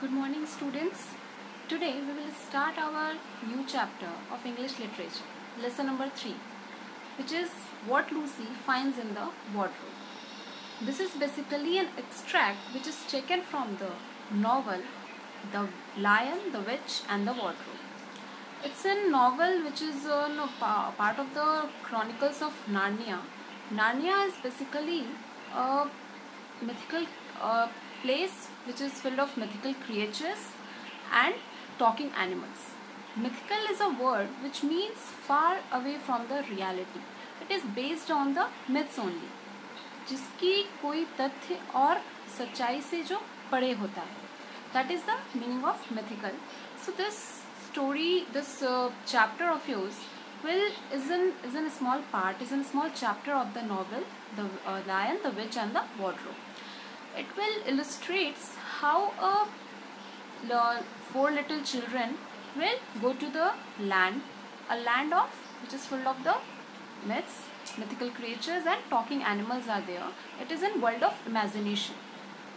Good morning, students. Today we will start our new chapter of English literature, lesson number 3, which is What Lucy Finds in the Wardrobe. This is basically an extract which is taken from the novel The Lion, the Witch and the Wardrobe. It's a novel which is part of the Chronicles of Narnia. Narnia is basically a mythical place which is filled of mythical creatures and talking animals. Mythical is a word which means far away from the reality. It is based on the myths only, जिसकी कोई तथ्य और सच्चाई से जो परे होता है. That is the meaning of mythical. So this story, this chapter of yours is in a small part, is in a small chapter of the novel, The Lion, the Witch and the Wardrobe. It will illustrates how four little children will go to the land, a land of which is full of the myths, mythical creatures and talking animals are there. It is a world of imagination.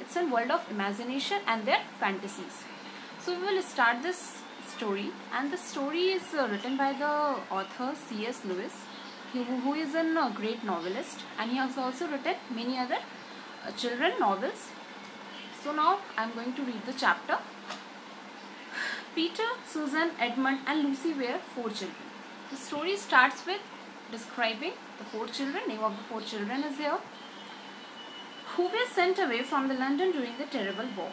It's a world of imagination and their fantasies. So we will start this story, and the story is written by the author C.S. Lewis, who is a great novelist, and he has also written many other children novels. So now I am going to read the chapter. Peter, Susan, Edmund and Lucy were 4 children. The story starts with describing the 4 children. Name of the 4 children is here, who were sent away from the London during the terrible war.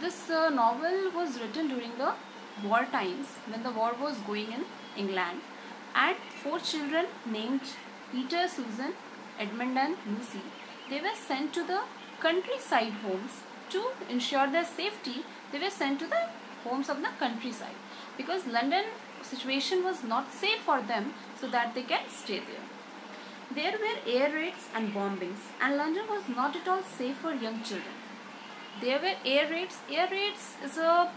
This novel was written during the war times when the war was going in England, and 4 children named Peter, Susan, Edmund and Lucy, they were sent to the countryside homes to ensure their safety. They were sent to the homes of the countryside because London situation was not safe for them, so that they can stay there. There were air raids and bombings, and London was not at all safe for young children. There were air raids. Air raids is a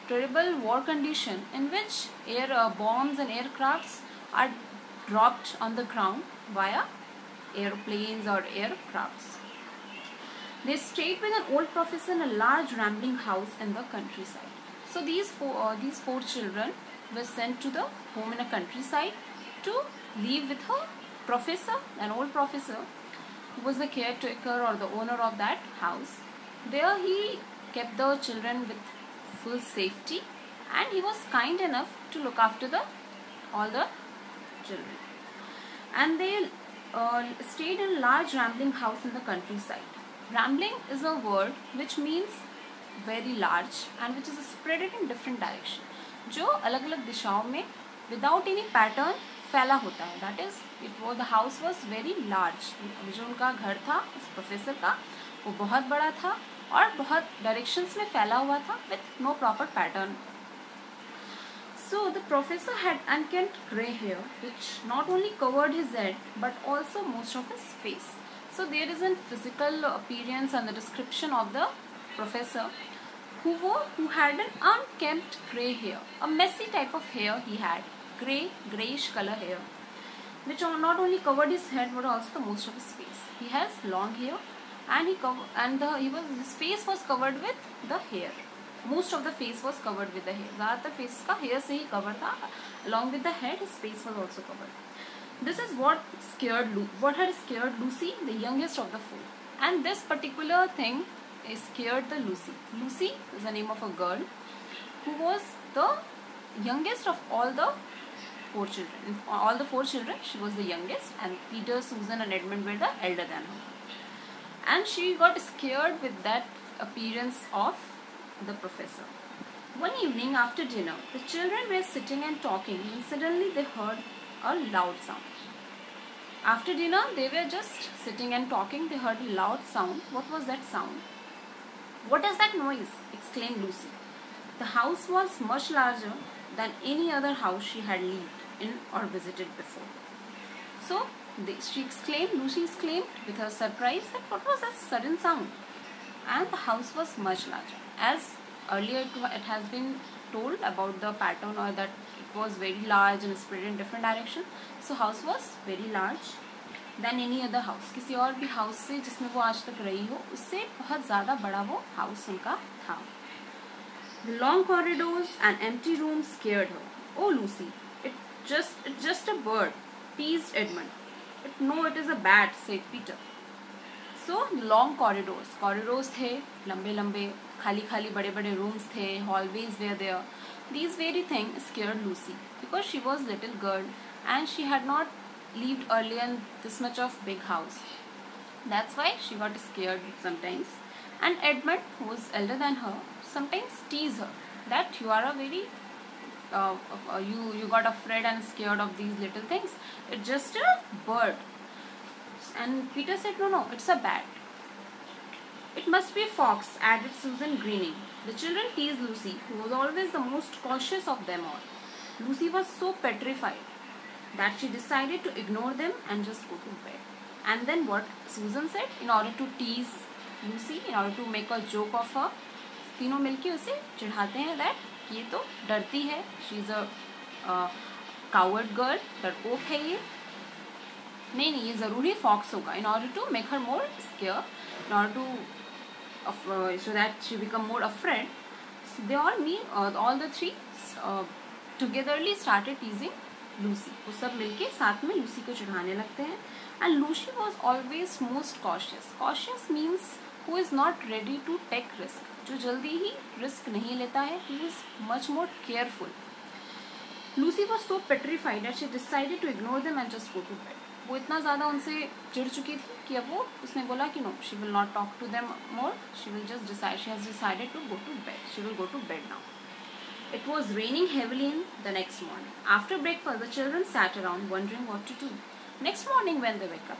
terrible war condition in which bombs and aircrafts are dropped on the ground via airplanes or aircrafts. They stayed with an old professor in a large rambling house in the countryside. So these four children were sent to the home in a countryside to live with a professor, an old professor, who was the caretaker or the owner of that house. There he kept the children with full safety, and he was kind enough to look after all the children. And they stayed in a large rambling house in the countryside. Rambling is a word which means very large and which is spread in different direction, जो अलग अलग दिशाओं में without any pattern फैला होता है. That is, the house was very large. जो उनका घर था उस प्रोफेसर का, वो बहुत बड़ा था और बहुत डायरेक्शंस में फैला हुआ था with no proper pattern. So the professor had unkempt grey hair which not only covered his head but also most of his face. So there is a physical appearance and the description of the professor who had an unkempt grey hair, a messy type of hair he had, greyish color hair, which not only covered his head but also the most of his face. He has long hair, and his face was covered with the hair. Most of the face was covered with the hair. ज़्यादातर face का hair से ही covered था. Along with the head, his face was also covered. This is what had scared Lucy, the youngest of the 4. And this particular thing scared the Lucy. Lucy is the name of a girl who was the youngest of all the 4 children. All the 4 children, she was the youngest, and Peter, Susan and Edmund were the elder than her. And she got scared with that appearance of the professor. One evening after dinner, the children were sitting and talking, and suddenly they heard a loud sound. After dinner, they were just sitting and talking. They heard a loud sound. What was that sound? What is that noise? Exclaimed Lucy. The house was much larger than any other house she had lived in or visited before. So Lucy exclaimed with her surprise that what was that sudden sound? And the house was much larger. As earlier it has been told about the pattern, or that it was very large and spread in different directions. So house was very large. Than any other house, किसी और भी house से जिसमें वो आज तक रही हो उससे बहुत ज़्यादा बड़ा वो हाउस उनका था. The long corridors and empty rooms scared her. Oh Lucy, it's just a bird, teased Edmund. No, it is a bat, said Peter. So long corridors थे लंबे लंबे, खाली खाली बड़े बड़े rooms थे, hallways were there. These very things scared Lucy because she was little girl and she had not lived earlier in this much of big house. That's why she got scared sometimes. And Edmund, who was elder than her, sometimes teased her that you are a very you got afraid and scared of these little things. It's just a bird. And Peter said, no, it's a bat. It must be a fox, added Susan, grinning. The children teased Lucy, who was always the most cautious of them all. Lucy was so petrified that she decided to ignore them and just go to bed. And then what Susan said, in order to tease Lucy, in order to make a joke of her, तीनों मिलके उसे चिढ़ाते हैं that ये तो डरती है, she is a coward girl, डरपोक है ये. नहीं ये ज़रूरी फॉक्स होगा. In order to make her more scared, in order to so that she become more afraid, so they all the three togetherly started teasing Lucy. वो सब मिलके साथ में लूसी को चिढ़ाने लगते हैं. And Lucy was always most cautious. Cautious means who is not ready to take risk. जो जल्दी ही रिस्क नहीं लेता है. He was much more careful. Lucy was so petrified that she decided to ignore them and just go to bed. वो इतना ज़्यादा उनसे चिढ़ चुकी थी कि अब वो उसने बोला कि no, she will not talk to them more. She has decided to go to bed. She will go to bed now. It was raining heavily in the next morning. After breakfast, the children sat around wondering what to do. Next morning when they wake up,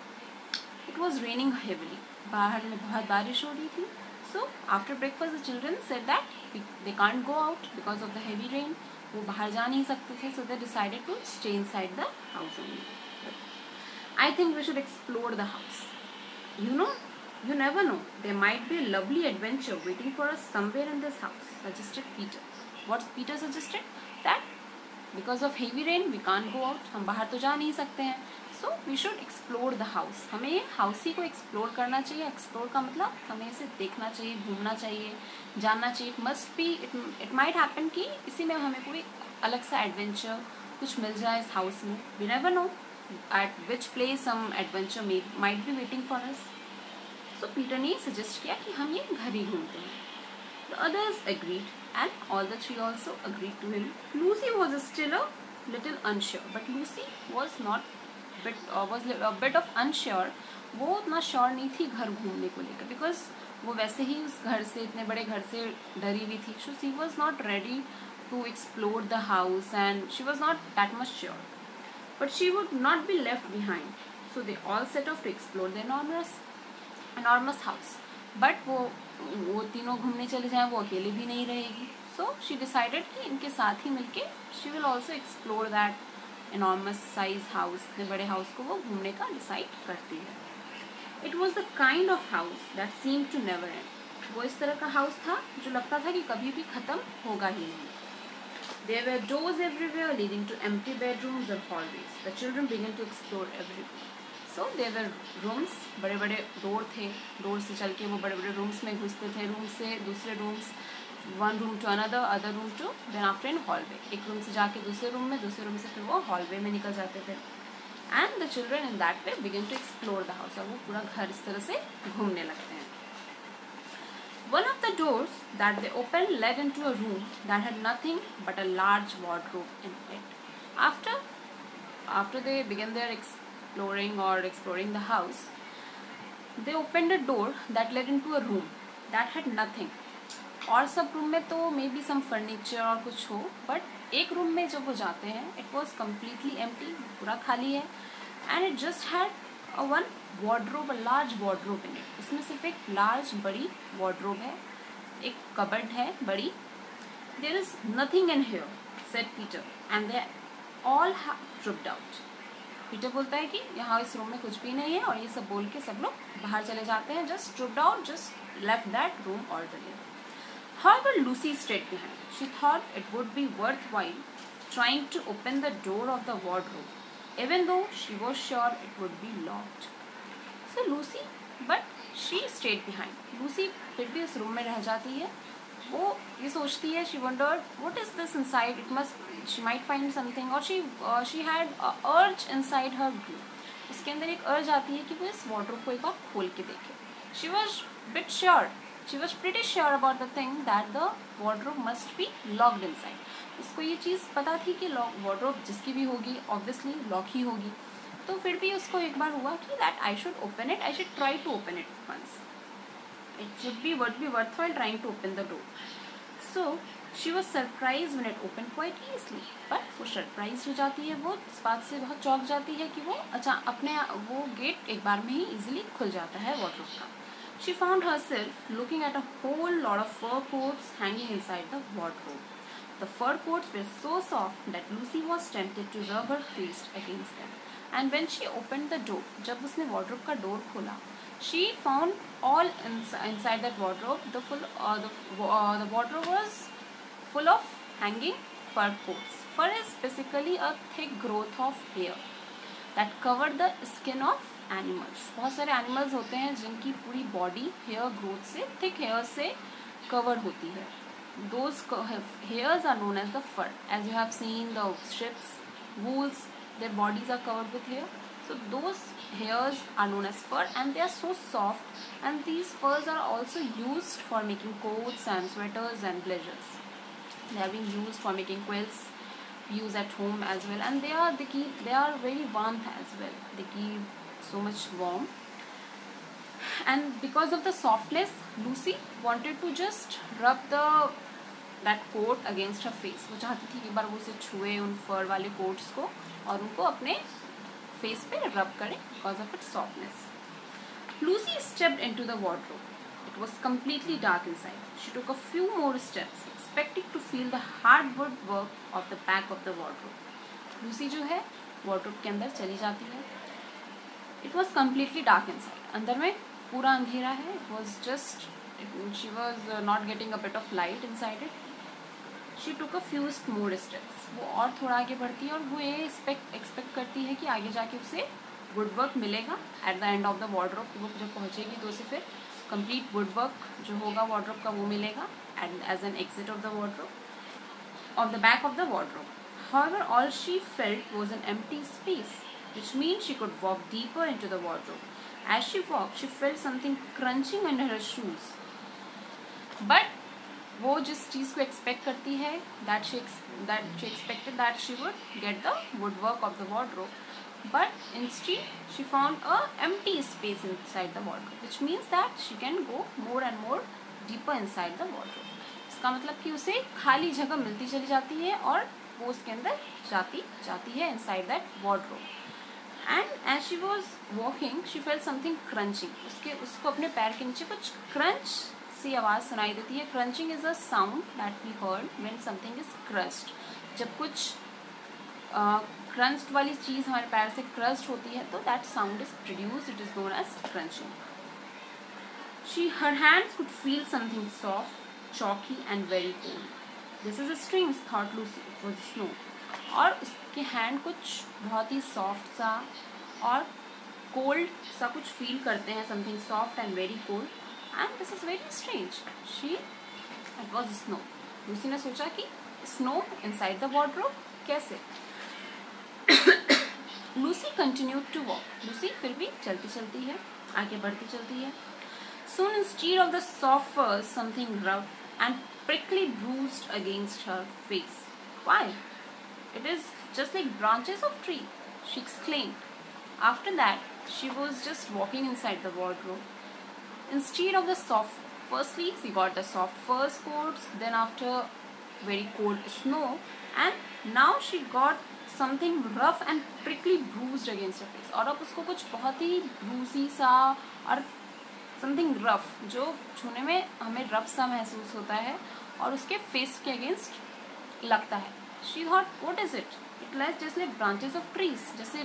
it was raining heavily. बाहर में बहुत बारिश हो रही थी. So after breakfast, the children said that they can't go out because of the heavy rain. वो बाहर जा नहीं सकते थे. So they decided to stay inside the house only. I think we should explore the house. You never know. There might be a lovely adventure waiting for us somewhere in this house, suggested Peter. What Peter suggested? That because of heavy rain we can't go out. हम बाहर तो जा नहीं सकते हैं. So we should explore the house. हमें ये house ही को एक्सप्लोर करना चाहिए. एक्सप्लोर का मतलब हमें इसे देखना चाहिए, घूमना चाहिए, जानना चाहिए. It might happen कि इसी में हमें कोई अलग सा एडवेंचर कुछ मिल जाए इस हाउस में. We never know at which place some adventure might be waiting for us. So Peter ने suggest किया कि हम ये घर ही घूमते हैं. The others agreed and all the three also agreed to him. Lucy was still a little unsure, but Lucy was a bit of unsure. वो उतना श्योर नहीं थी घर घूमने को लेकर, because वो वैसे ही उस घर से, इतने बड़े घर से डरी हुई थी. So she was not ready to explore the house and she was not that much sure. But she would not be left behind. So they all set off to explore the enormous house. But वो तीनों घूमने चले जाएं, वो अकेले भी नहीं रहेगी. So she decided कि इनके साथ ही मिलके she will also explore that enormous size house. इतने बड़े हाउस को वो घूमने का डिसाइड करती है. It was the kind of house that seemed to never end. वो इस तरह का हाउस था जो लगता था कि कभी भी खत्म होगा ही नहीं. There were doors everywhere leading to empty bedrooms and hallways. The children began to explore every room. So there were rooms, बड़े बड़े डोर थे. डोर से चल के वो बड़े बड़े रूम्स में घुसते थे. रूम से दूसरे rooms, one room to another, other room to, then after in hallway. एक रूम से जाके दूसरे रूम में, दूसरे रूम से फिर वो hallway में निकल जाते थे. And the children in that way began to explore the house. और वो पूरा घर इस तरह से घूमने लगते हैं. One of the doors that they opened led into a room that had nothing but a large wardrobe in it. After they began their exploring the house, they opened a door that led into a room that had nothing. और सब room में तो may be some furniture और कुछ हो, but एक room में जब वो जाते हैं इट वॉज कम्प्लीटली एम्प्टी, पूरा खाली है. And it just had one wardrobe, a large wardrobe in it. उसमें सिर्फ एक लार्ज बड़ी वार्डरोब है, एक कबर्ड है बड़ी. There is nothing in here, said Peter, and they all have tripped out. Peter बोलता है कि यहाँ इस रूम में कुछ भी नहीं है, और ये सब बोल के सब लोग बाहर चले जाते हैं. Just tripped out, just left that room already. However, Lucy stayed behind. She thought it would be worthwhile trying to open the door of the wardrobe. even though she was sure it would be locked. So Lucy, but she stayed behind. Lucy फिर भी उस room में रह जाती है. वो ये सोचती है, she wondered what is this inside. It must, she might find something, or she had a urge inside her grew. उसके अंदर एक अर्ज आती है कि वो इस वार्डरोब को एक बार खोल के देखे. She was bit sure. She was pretty sure about the thing that the wardrobe must be locked inside. उसको ये चीज़ पता थी कि wardrobe जिसकी भी होगी obviously lock ही होगी. तो फिर भी उसको एक बार हुआ कि that I should open it. I should try to open it once. It would be worthwhile trying to open the door. So she was surprised when it opened quite easily. But वो surprised हो जाती है, वो इस बात से बहुत चौंक जाती है कि वो अपने वो गेट एक बार में ही easily खुल जाता है wardrobe का. She found herself looking at a whole lot of fur coats hanging inside the wardrobe. The fur coats were so soft that Lucy was tempted to rub her face against them. And when she opened the door, जब उसने wardrobe का door खोला, she found all inside that wardrobe. The wardrobe was full of hanging fur coats. Fur is basically a thick growth of hair that covered the skin of animals. बहुत सारे animals होते हैं जिनकी पूरी body hair growth से, thick hair से cover होती है. Those hairs are known as the fur. As you have seen the sheeps, wools, their bodies are covered with hair. So those hairs are known as fur, and they are so soft, and these furs are also used for making coats and sweaters and blazers. They are being used for making quilts, use at home as well, and they are very warm as well. They keep so much warm, and because of the softness, Lucy wanted to just rub that coat against her face. वो चाहती थी कि एक बार वो उसे छुए उन फर वाले कोट्स को और उनको अपने फेस पे रब करे because of its softness. Lucy stepped into the wardrobe. It was completely dark inside. She took a few more steps, expecting to feel the hardwood work of the back of the wardrobe. Lucy जो है wardrobe के अंदर चली जाती है. It was completely dark inside. अंदर में पूरा अंधेरा है. It was just, she was not getting a bit of light inside it. She took a few more steps. वो और थोड़ा आगे बढ़ती है और वो ये expect करती है कि आगे जाके उसे woodwork मिलेगा at the end of the wardrobe. वो जब पहुँचेगी तो उसे फिर complete woodwork जो होगा wardrobe का वो मिलेगा and as an exit of the wardrobe, of the back of the wardrobe. However, all she felt was an empty space, which means she could walk deeper into the wardrobe. As she walked, she felt something crunching under her shoes. But वो जिस चीज़ को expect करती है, that she expected that she would get the woodwork of the wardrobe, but instead she found a empty space inside the wardrobe, which means that she can go more and more deeper inside the wardrobe. इसका मतलब कि उसे खाली जगह मिलती चली जाती है और वो उसके अंदर जाती है inside that wardrobe. And as she was walking, she felt something crunching. उसको अपने पैर के नीचे कुछ crunch सी आवाज़ सुनाई देती है. Crunching is a sound that we heard when something is crushed. जब कुछ crunched वाली चीज़ हमारे पैर से crushed होती है तो that sound is produced. It is known as crunching. Her hands could feel something soft, chalky and very cold. This is strange, thought Lucy. It was snow. और उसके हैंड कुछ बहुत ही सॉफ्ट सा और कोल्ड सा कुछ फील करते हैं. Something soft and very cold, and this is very strange. It was snow. Lucy ने सोचा कि स्नो इनसाइड द वॉर्डरोब कैसे. Lucy continued to walk. Lucy फिर भी चलती है, आगे बढ़ती चलती है. Soon instead of the soft fur, something rough and prickly bruised against her face. Why? It is just like branches of tree, she exclaimed. After that, she was just walking inside the wardrobe. Instead of the soft, firstly she got the soft fur coats, then after very cold snow, and now she got something rough and prickly bruised against her face. और अब उसको कुछ बहुत ही bruisy सा और something rough, जो छूने में हमें रफ सा महसूस होता है और उसके फेस के अगेंस्ट लगता है. She thought what is it. It like just like branches of trees. जैसे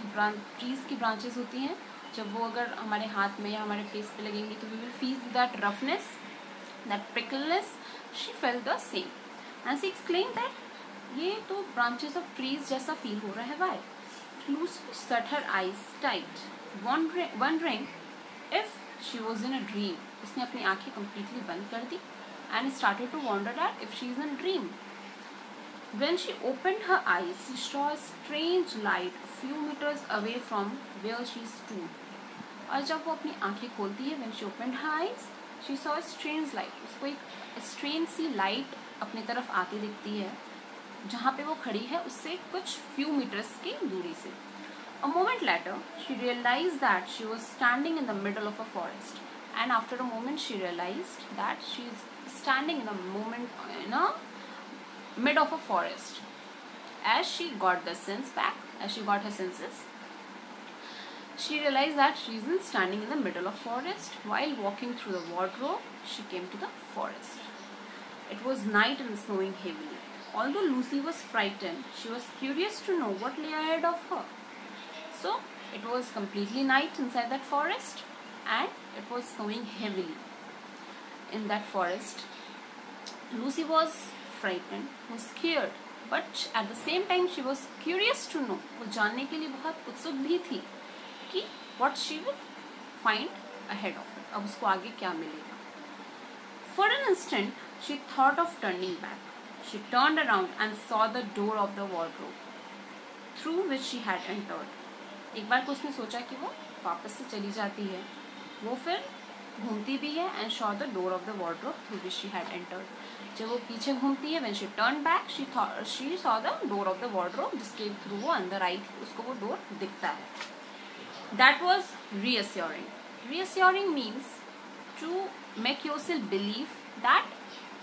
ट्रीज की ब्रांचेस होती हैं, जब वो अगर हमारे हाथ में या हमारे फेस पे लगेंगी तो we will feel that roughness, that prickliness. She felt the same and she explain that ये तो ब्रांचेस ऑफ ट्रीज जैसा फील हो रहा है. Why? Lucy shut her eyes tight, wondering if she was in a dream. उसने अपनी आंखें completely बंद कर दी and started to wonder that if she is in a dream. When she opened her eyes, she saw a strange light a few meters away from where she stood. और जब वो अपनी आंखें खोलती है, when she opened her eyes, she saw a strange light. उसको एक strange सी light अपनी तरफ आती दिखती है, जहाँ पे वो खड़ी है उससे कुछ few meters की दूरी से. A moment later, she realized that she was standing in the middle of a forest. And after a moment, she realized that she is standing in a mid of a forest. As she got her senses, she realized that she isn't standing in the middle of forest. While walking through the wardrobe, she came to the forest. It was night and snowing heavily. Although Lucy was frightened, she was curious to know what lay ahead of her. So, it was completely night inside that forest and it was snowing heavily in that forest. Lucy was frightened, was scared, but at the same time she was curious to know. वो जानने के लिए बहुत उत्सुक भी थी कि what she will find ahead of her. अब उसको आगे क्या मिलेगा. For an instant, she thought of turning back. She turned around and saw the door of the wardrobe through which she had entered. एक बार को उसने सोचा कि वो वापस से चली जाती है, वो फिर घूमती भी है and saw the door of the wardrobe through which she had entered. जब वो पीछे घूमती है, when she turned back, she saw the door of the wardrobe जिसके थ्रू वो अंदर आई थी, उसको वो डोर दिखता है. That was reassuring. Reassuring means to make yourself believe that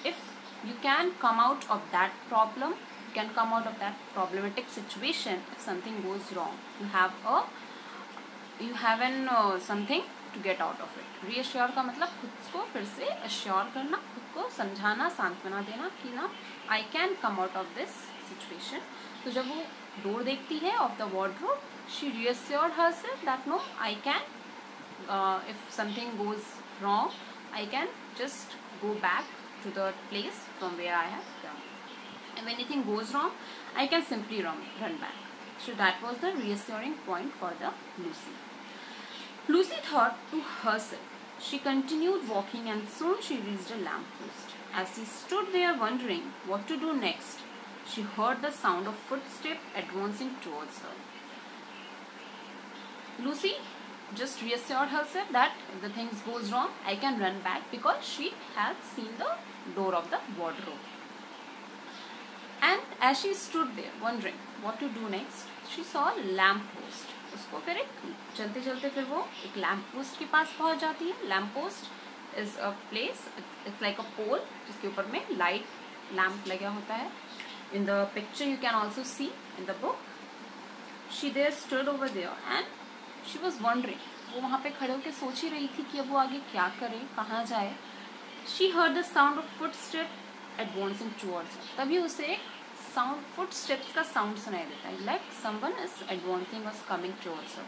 if you can come out of that problem, you can come out of that problematic situation. If something goes wrong, you have something to get out of it. Reassure का मतलब खुद को फिर से assure करना, खुद को समझाना, सांत्वना देना कि ना I can come out of this situation. तो जब वो डोर देखती है of the wardrobe, she reassured herself that no, I can, if something goes wrong, I can just go back to the place from where I have come. If anything goes wrong, I can simply run back. So that was the reassuring point for the Lucy. Lucy thought to herself. She continued walking and soon she reached a lamppost. As she stood there wondering what to do next, she heard the sound of footsteps advancing towards her. Lucy just reassured herself that if the things goes wrong, I can run back because she had seen the door of the wardrobe. And as she stood there wondering what to do next, she saw a lamp post. उसको फिर चलते चलते फिर वो एक lamp post के पास पहुंच जाती है. Lamp post is a place, it's like a pole जिसके ऊपर में लाइट लैम्प लगा होता है. In the picture you can also see in the book. She there stood over there and she was wondering. वो वहाँ पे खड़े होकर सोच ही रही थी कि अब वो आगे क्या करे, कहाँ जाए. She heard the sound of footstep advancing towards. तभी उसे एक साउंड, फुटस्टेप्स का साउंड सुनाई देता है, like someone is advancing was coming towards her.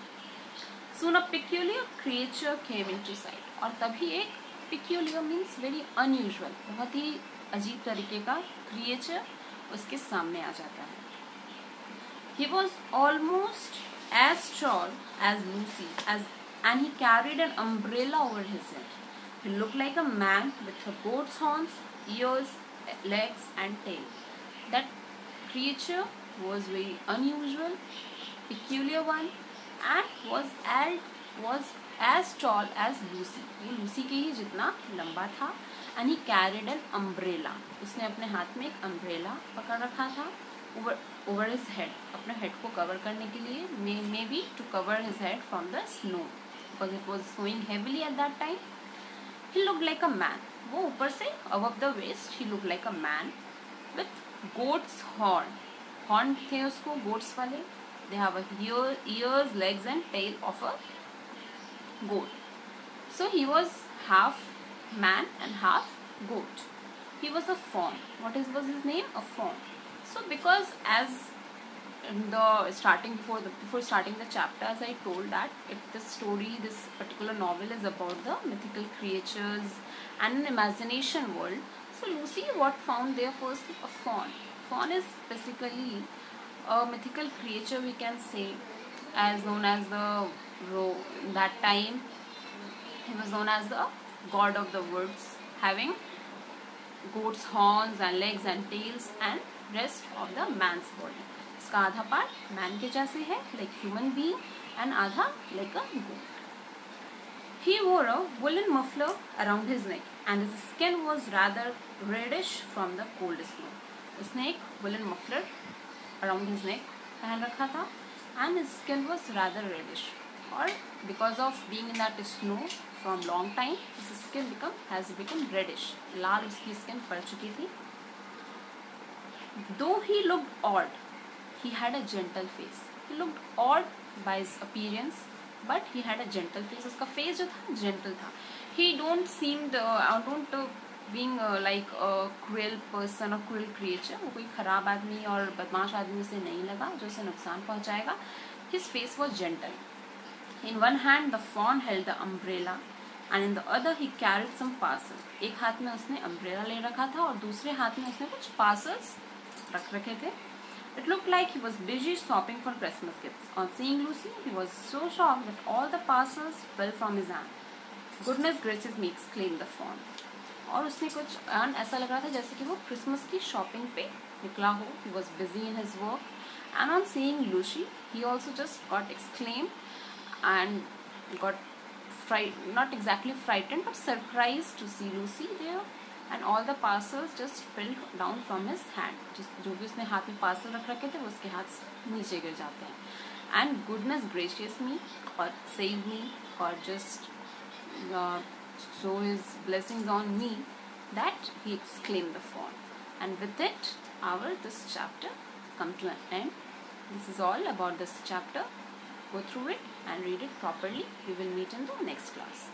Soon a peculiar creature came into site. और तभी एक पेक्यूलियर मीन्स वेरी अनयूजुअल, बहुत ही अजीब तरीके का क्रिएचर उसके सामने आ जाता है. He was almost as tall as Lucy, and he carried an umbrella over his head. He looked like a man with a goat's horns, ears, legs, and tail. That creature was very unusual, peculiar one, and was as tall as Lucy. वो Lucy के ही जितना लंबा था. And he carried an umbrella. उसने अपने हाथ में एक umbrella पकड़ रखा था. Over his head, अपने head को cover करने के लिए, maybe to cover his head from the snow because it was snowing heavily at that time. He looked like a man. वो ऊपर से above the waist, he looked like a man with goat's horn थे उसको goats वाले. They have a ears, legs and tail of a goat. So he was half man and half goat. He was a fawn. What was his name? A fawn. So because as in the starting before starting the chapter, as I told that this particular novel is about the mythical creatures and an imagination world. So Lucy what found there first? A fawn. Fawn is basically a mythical creature, we can say, as known as the that time he was known as the god of the woods, having goat's horns and legs and tails and rest of the man's body. इसका आधा part man के जैसे है like human being and आधा like a goat. He wore a woolen muffler around his neck and his skin was rather reddish from the cold snow. उसने एक woolen muffler around his neck पहन रखा था and his skin was rather reddish, और because of being in that snow from long time his skin has become reddish. लाल उसकी skin पड़ चुकी थी. Though he looked odd, he had a gentle face. He looked odd by his appearance, but he had a gentle face. उसका face जो था gentle था. He don't being like a cruel person or cruel creature. वो कोई खराब आदमी और बदमाश आदमी से नहीं लगा जो उसे नुकसान पहुंचाएगा. His face was gentle. In one hand the fawn held the umbrella and in the other he carried some parcels. एक हाथ में उसने umbrella ले रखा था और दूसरे हाथ में उसने कुछ parcels रख रखे थे. It looked like he was busy shopping for Christmas gifts. On seeing Lucy, he was so shocked that all the parcels fell from his hand. Goodness gracious me, exclaimed the fawn. और उसने कुछ ऐसा लग रहा था जैसे कि वो क्रिसमस की शॉपिंग पे निकला हो. He was busy in his work, and on seeing Lucy, he also just got exclaimed and got not exactly frightened but surprised to see Lucy there, and all the parcels just fell down from his hand. जो भी उसने हाथ में parcel रख रखे थे वो उसके हाथ से नीचे गिर जाते हैं. And goodness gracious me, or save me, or just show his blessings on me, that he exclaimed the fawn. And with it this chapter come to an end. This is all about this chapter. Go through it and read it properly. We will meet in the next class.